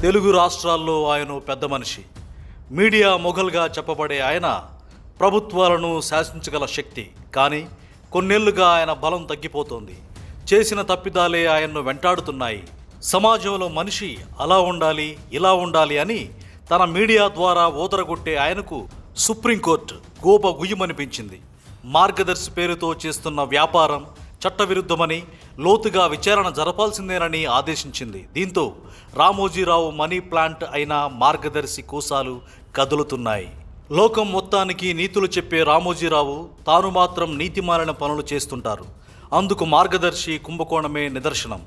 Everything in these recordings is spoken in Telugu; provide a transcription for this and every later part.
తెలుగు రాష్ట్రాల్లో ఆయన పెద్ద మనిషి. మీడియా మొఘల్గా చెప్పబడే ఆయన ప్రభుత్వాలను శాసించగల శక్తి. కానీ కొన్నేళ్లుగా ఆయన బలం తగ్గిపోతోంది. చేసిన తప్పిదాలే ఆయన్ను వెంటాడుతున్నాయి. సమాజంలో మనిషి అలా ఉండాలి, ఇలా ఉండాలి అని తన మీడియా ద్వారా ఊదరగొట్టే ఆయనకు సుప్రీంకోర్టు గోప గుయ్యమనిపించింది. మార్గదర్శి పేరుతో చేస్తున్న వ్యాపారం చట్టవిరుద్ధమని, లోతుగా విచారణ జరపాల్సిందేనని ఆదేశించింది. దీంతో రామోజీరావు మనీ ప్లాంట్ అయిన మార్గదర్శి కూసాలు కదులుతున్నాయి. లోకం మొత్తానికి నీతులు చెప్పే రామోజీరావు తాను మాత్రం నీతిమాలిన పనులు చేస్తుంటారు. అందుకు మార్గదర్శి కుంభకోణమే నిదర్శనం.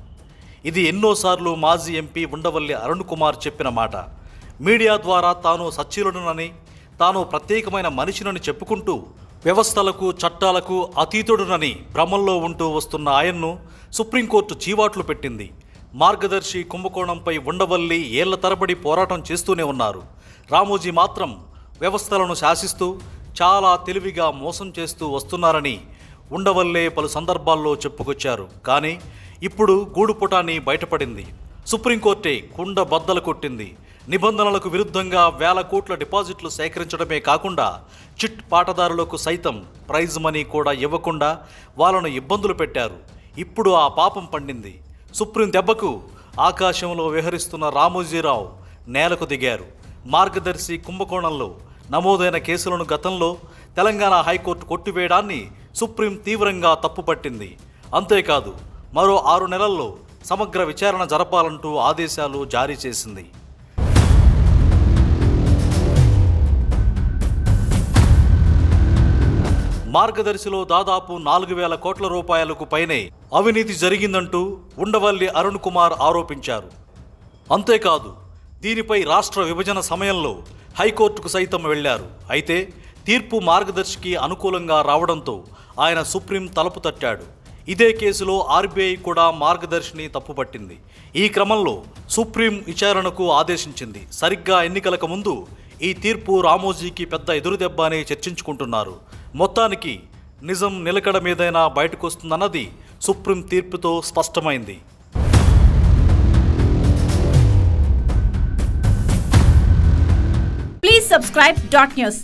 ఇది ఎన్నోసార్లు మాజీ ఎంపీ ఉండవల్లి అరుణ్ కుమార్ చెప్పిన మాట. మీడియా ద్వారా తాను సచ్చీలుడనని, తాను ప్రత్యేకమైన మనిషినని చెప్పుకుంటూ వ్యవస్థలకు చట్టాలకు అతీతుడునని భ్రమంలో ఉంటూ వస్తున్న ఆయన్ను సుప్రీంకోర్టు చీవాట్లు పెట్టింది. మార్గదర్శి కుంభకోణంపై ఉండవల్లి ఏళ్ల తరబడి పోరాటం చేస్తూనే ఉన్నారు. రామోజీ మాత్రం వ్యవస్థలను శాసిస్తూ చాలా తెలివిగా మోసం చేస్తూ వస్తున్నారని ఉండవల్లే పలు సందర్భాల్లో చెప్పుకొచ్చారు. కానీ ఇప్పుడు గూడుపుటాన్ని బయటపడింది. సుప్రీంకోర్టే కుండ బద్దలు కొట్టింది. నిబంధనలకు విరుద్ధంగా వేల కోట్ల డిపాజిట్లు సేకరించడమే కాకుండా చిట్ పాటదారులకు సైతం ప్రైజ్ మనీ కూడా ఇవ్వకుండా వాళ్ళను ఇబ్బందులు పెట్టారు. ఇప్పుడు ఆ పాపం పండింది. సుప్రీం దెబ్బకు ఆకాశంలో విహరిస్తున్న రామోజీరావు నేలకు దిగారు. మార్గదర్శి కుంభకోణంలో నమోదైన కేసులను గతంలో తెలంగాణ హైకోర్టు కొట్టివేయడాన్ని సుప్రీం తీవ్రంగా తప్పుపట్టింది. అంతేకాదు మరో 6 నెలల్లో సమగ్ర విచారణ జరపాలంటూ ఆదేశాలు జారీ చేసింది. మార్గదర్శిలో దాదాపు 4,000 కోట్ల రూపాయలకు పైనే అవినీతి జరిగిందంటూ ఉండవల్లి అరుణ్ కుమార్ ఆరోపించారు. అంతేకాదు దీనిపై రాష్ట్ర విభజన సమయంలో హైకోర్టుకు సైతం వెళ్లారు. అయితే తీర్పు మార్గదర్శికి అనుకూలంగా రావడంతో ఆయన సుప్రీం తలుపు తట్టాడు. ఇదే కేసులో ఆర్బీఐ కూడా మార్గదర్శిని తప్పుపట్టింది. ఈ క్రమంలో సుప్రీం విచారణకు ఆదేశించింది. సరిగ్గా ఎన్నికలకు ముందు ఈ తీర్పు రామోజీకి పెద్ద ఎదురుదెబ్బ అని చర్చించుకుంటున్నారు. మొత్తానికి నిజం నిలకడ మీదైనా బయటకొస్తుందన్నది సుప్రీం తీర్పుతో స్పష్టమైంది. Please subscribe dot news.